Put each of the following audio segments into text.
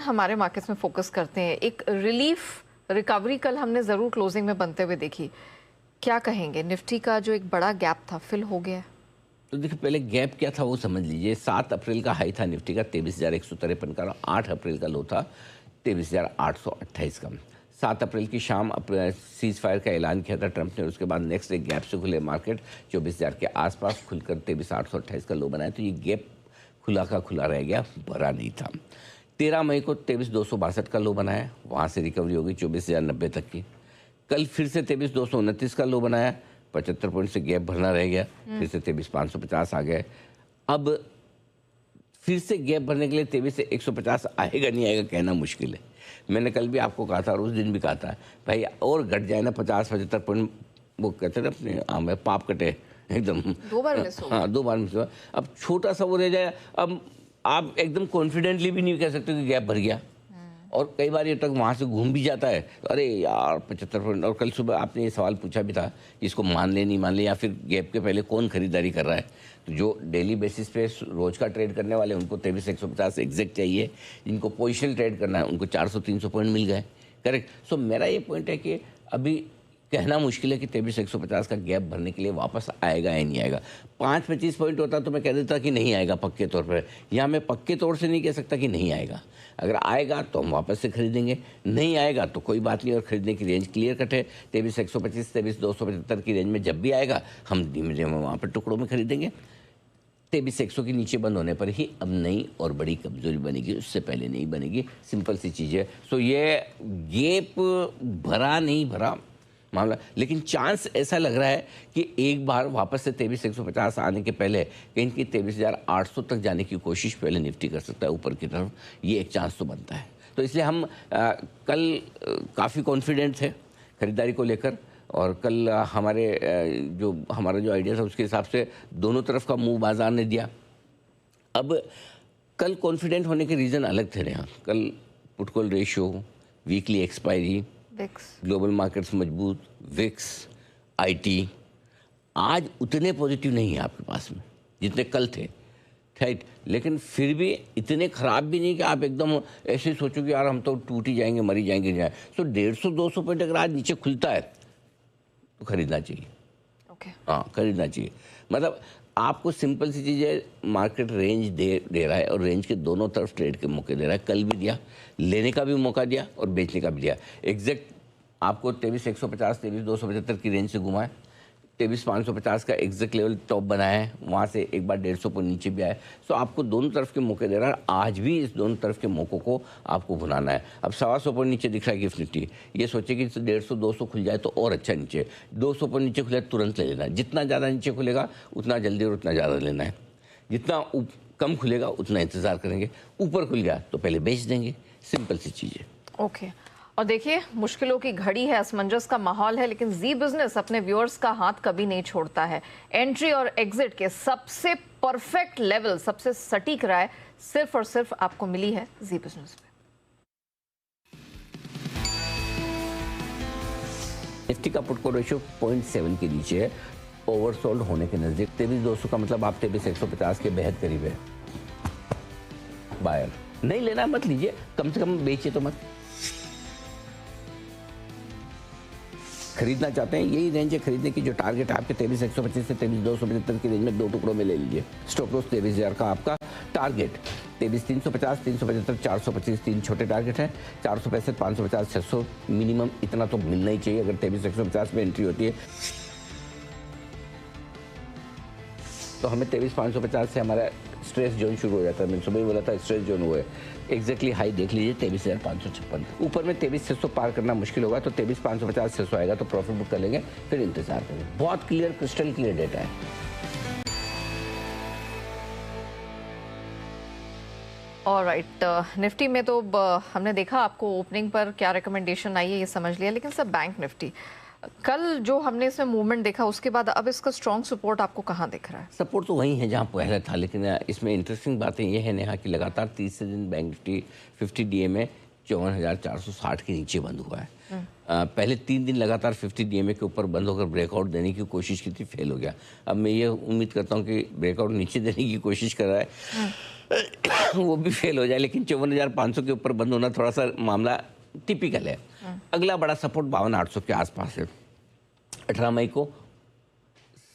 हमारे मार्केट्स में फोकस करते हैं, एक रिलीफ रिकवरी कल हमने ज़रूर क्लोजिंग में बनते हुए देखी। क्या कहेंगे, निफ्टी का जो एक बड़ा गैप था फिल हो गया है? तो देखिए, पहले गैप क्या था वो समझ लीजिए। 7 अप्रैल का हाई था निफ्टी का 23,153 का, और 8 अप्रैल का लो था 23,828 का। 7 अप्रैल की शाम सीज फायर का ऐलान किया था ट्रंप ने, उसके बाद नेक्स्ट डे गैप से खुले मार्केट 24,000 के आसपास खुलकर 23,828 का लो बनाया। तो ये गैप खुला का खुला रह गया, भरा नहीं था। 13 मई को 23,262 का लो बनाया, वहाँ से रिकवरी होगी 24,090 तक की। कल फिर से 23,229 का लो बनाया, 75 पॉइंट से गैप भरना रह गया, फिर से 23,550 आ गए। अब फिर से गैप भरने के लिए 23,150 आएगा नहीं आएगा कहना मुश्किल है। मैंने कल भी आपको कहा था और उस दिन भी कहा था, भाई और घट जाए ना 50-75 पॉइंट, वो कहते हैं ना अपने आम में पाप कटे एकदम, 2 बार मिस हो गया। हाँ 2 बार मिस हुआ। अब छोटा सा वो रह जाए, अब आप एकदम कॉन्फिडेंटली भी नहीं कह सकते कि गैप भर गया। और कई बार ये तक वहाँ से घूम भी जाता है, तो अरे यार 75 पॉइंट। और कल सुबह आपने ये सवाल पूछा भी था कि इसको मान ले नहीं मान ले, या फिर गैप के पहले कौन खरीदारी कर रहा है। तो जो डेली बेसिस पे रोज का ट्रेड करने वाले उनको 23,150 एग्जैक्ट चाहिए, जिनको पोजिशनल ट्रेड करना है उनको 400-300 पॉइंट मिल गए। करेक्ट। सो मेरा ये पॉइंट है कि अभी कहना मुश्किल है कि 23,150 का गैप भरने के लिए वापस आएगा या नहीं आएगा। 5-25 पॉइंट होता तो मैं कह देता कि नहीं आएगा पक्के तौर पर। यहाँ मैं पक्के तौर से नहीं कह सकता कि नहीं आएगा। अगर आएगा तो हम वापस से खरीदेंगे, नहीं आएगा तो कोई बात नहीं। और खरीदने की रेंज क्लियर कट है 23,125 23,275 की रेंज में। जब भी आएगा हम धीमे धीमे वहाँ पर टुकड़ों में खरीदेंगे। 23,100 के नीचे बंद होने पर ही अब नई और बड़ी कमजोरी बनेगी, उससे पहले नहीं बनेगी। सिंपल सी चीज़ है। सो ये गैप भरा नहीं भरा मामला, लेकिन चांस ऐसा लग रहा है कि एक बार वापस से 23,150 आने के पहले कहीं की 23,800 तक जाने की कोशिश पहले निफ्टी कर सकता है ऊपर की तरफ। ये एक चांस तो बनता है। तो इसलिए हम कल काफ़ी कॉन्फिडेंट थे खरीदारी को लेकर। और कल हमारा जो आइडिया था उसके हिसाब से दोनों तरफ का मूव बाजार ने दिया। अब कल कॉन्फिडेंट होने के रीज़न अलग थे यहाँ। कल put call ratio, weekly expiry, global markets मजबूत, विक्स, आईटी आज उतने पॉजिटिव नहीं है आपके पास में जितने कल थे, राइट। लेकिन फिर भी इतने खराब भी नहीं कि आप एकदम ऐसे सोचो कि यार हम तो टूट ही जाएंगे, मरी जाएंगे। सो 150-200 पॉइंट अगर आज नीचे खुलता है तो खरीदना चाहिए। हाँ, खरीदना चाहिए। मतलब आपको सिंपल सी चीज़ है, मार्केट रेंज दे रहा है और रेंज के दोनों तरफ ट्रेड के मौके दे रहा है। कल भी दिया, लेने का भी मौका दिया और बेचने का भी दिया। एग्जैक्ट आपको 23,150 23,275 की रेंज से घुमाए, 23,550 का एग्जैक्ट लेवल टॉप बनाया है, वहाँ से एक बार 150 पर नीचे भी आया। सो आपको दोनों तरफ के मौके दे रहा है। आज भी इस दोनों तरफ के मौक़ों को आपको भुनाना है। अब 125 पर नीचे दिख रहा है गिफ्ट निफ्टी, ये सोचे कि 150-200 खुल जाए तो और अच्छा नीचे, 200 पर नीचे खुले तुरंत ले लेना है। जितना ज़्यादा नीचे खुलेगा उतना जल्दी और उतना ज़्यादा लेना है। जितना कम खुलेगा उतना इंतज़ार करेंगे। ऊपर खुल गया तो पहले बेच देंगे। सिंपल सी चीज़ है। ओके। और देखिए, मुश्किलों की घड़ी है, असमंजस का माहौल है, लेकिन जी बिजनेस अपने व्यूअर्स का हाथ कभी नहीं छोड़ता है। एंट्री और एग्जिट के सबसे परफेक्ट लेवल, सबसे सटीक राय सिर्फ और सिर्फ आपको मिली है जी बिजनेस में। निफ्टी का पुट कॉल रेशियो 0.7 के नीचे है, ओवरसोल्ड होने के नजदीक। 23,200 का मतलब आप 23,150 के बेहद करीब है। बायर नहीं लेना मत लीजिए, कम से कम बेचिए तो मत। खरीदना चाहते हैं यही रेंज है खरीदने की। जो टारगेट आपके 23,125 से 23,275 की रेंज में 2 टुकड़ों में ले लीजिए। स्टॉप लॉस 23,000 का आपका टारगेट। 23,350 375 425 3 छोटे टारगेट हैं। 465 550 600 मिनिमम इतना तो मिलना ही चाहिए अगर 23,150 में एंट्री होती है। तो हमें 23,550 से हमारा स्ट्रेस जोन शुरू हो जाता है। मैंने सुबह ही बोला था स्ट्रेस जोन हुआ है। एग्जैक्टली हाई देख लीजिए 23,556। ऊपर में 23,600 पार करना मुश्किल होगा, तो 23,550 600 आएगा तो प्रॉफिट बुक कर लेंगे, फिर इंतजार करेंगे। बहुत क्लियर, क्रिस्टल क्लियर डेटा है। ऑलराइट, निफ्टी में तो हमने देखा आपको ओपनिंग पर क्या रिकमेंडेशन आई है ये समझ लिया, लेकिन सर बैंक निफ्टी कल जो हमने इसमें मूवमेंट देखा उसके बाद अब इसका स्ट्रॉन्ग सपोर्ट आपको कहाँ दिख रहा है? सपोर्ट तो वही है जहाँ पहले था, लेकिन इसमें इंटरेस्टिंग बातें ये है नेहा कि लगातार तीसरे दिन बैंक निफ्टी 50 DA में 54,460 के नीचे बंद हुआ है। पहले 3 दिन लगातार 50 DMA के ऊपर बंद होकर ब्रेकआउट देने की कोशिश की थी, फेल हो गया। अब मैं ये उम्मीद करता हूँ कि ब्रेकआउट नीचे देने की कोशिश कर रहा है वो भी फेल हो जाए, लेकिन 54,500 के ऊपर बंद होना थोड़ा सा मामला टिपिकल है। अगला बड़ा सपोर्ट 52,800 के आसपास है। 18 मई को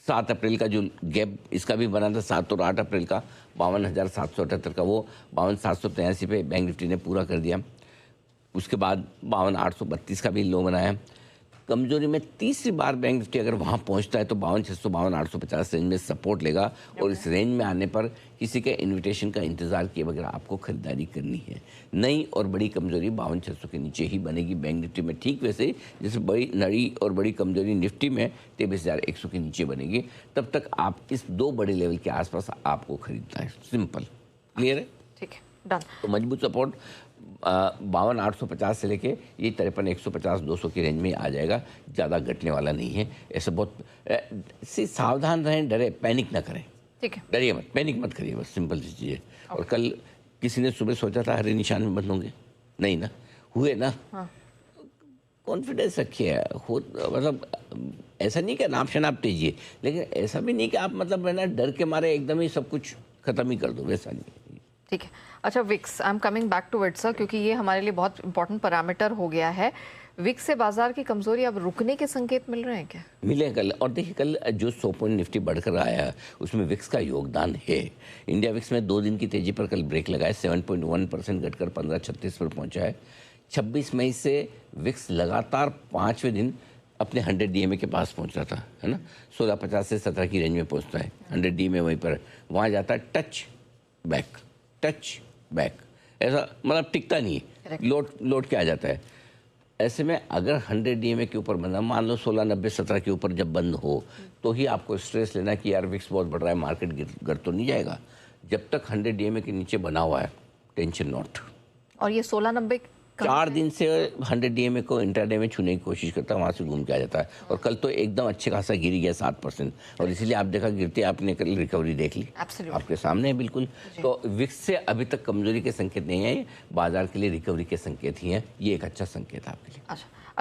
7 अप्रैल का जो गैप इसका भी बना था, 7 और 8 अप्रैल का 52,778 का, वो 52,783 पे बैंक निफ्टी ने पूरा कर दिया। उसके बाद 52,832 का भी लो बनाया। कमजोरी में तीसरी बार बैंक निफ्टी अगर वहाँ पहुँचता है तो 52,600 52,850 रेंज में सपोर्ट लेगा, और इस रेंज में आने पर किसी के इन्विटेशन का इंतजार किए बगैर आपको खरीदारी करनी है। नई और बड़ी कमजोरी 52,600 के नीचे ही बनेगी बैंक निफ्टी में, ठीक वैसे ही जैसे बड़ी नई और बड़ी कमजोरी निफ्टी में 23,100 के नीचे बनेगी। तब तक आप इस 2 बड़े लेवल के आसपास आपको खरीदना है। सिंपल, क्लियर है? ठीक है, डन। तो मजबूत सपोर्ट 52,850 से लेके ये 53,150-200 की रेंज में आ जाएगा। ज़्यादा घटने वाला नहीं है। ऐसा बहुत सावधान रहें, डरे पैनिक ना करें। ठीक है, डरिए मत, पैनिक मत करिए, बस सिंपल सी चीज़ है। और कल किसी ने सुबह सोचा था हरे निशान में बंद होंगे, नहीं ना हुए ना। कॉन्फिडेंस रखिए, मतलब ऐसा नहीं कि नाप शनाप तेजिए, लेकिन ऐसा भी नहीं कि आप मतलब है ना डर के मारे एकदम ही सब कुछ खत्म ही कर दो, वैसा नहीं। ठीक है। अच्छा, Vicks, I am coming back to it sir, क्योंकि ये हमारे लिए बहुत इंपॉर्टेंट पैरामीटर हो गया है। विक्स से बाजार की कमजोरी अब रुकने के संकेत मिल रहे हैं क्या? मिले कल, और देखिए कल जो 100 पॉइंट निफ्टी बढ़कर आया उसमें विक्स का योगदान है। इंडिया विक्स में 2 दिन की तेजी पर कल ब्रेक लगाए, 7.1% घटकर 1536 पर पहुंचा है। 26 मई से विक्स लगातार 5वें दिन अपने 100 DMA के पास पहुंच रहा था, है ना। 1650 से 17 की रेंज में पहुंचता है 100 DMA, वहीं पर वहाँ जाता है टच बैक, ऐसा मतलब टिकता नहीं है, लौट के आ जाता है। ऐसे में अगर 100 DMA के ऊपर बंदा, मान लो 1690-17 के ऊपर जब बंद हो, तो ही आपको स्ट्रेस लेना कि यार विक्स बहुत बढ़ रहा है, मार्केट गिर तो नहीं जाएगा। जब तक 100 DMA के नीचे बना हुआ है, टेंशन नॉट। और ये 1690 4 दिन से 100 DMA को इंट्राडे में छूने की कोशिश करता है, वहाँ से घूम के आ जाता है। और कल तो एकदम अच्छे खासा गिर गया 7%, और इसीलिए आप देखा गिरते आपने कल रिकवरी देख ली, आपके सामने है बिल्कुल। तो विक्स से अभी तक कमजोरी के संकेत नहीं है, बाजार के लिए रिकवरी के संकेत ही हैं। ये एक अच्छा संकेत है आपके लिए। अच्छा।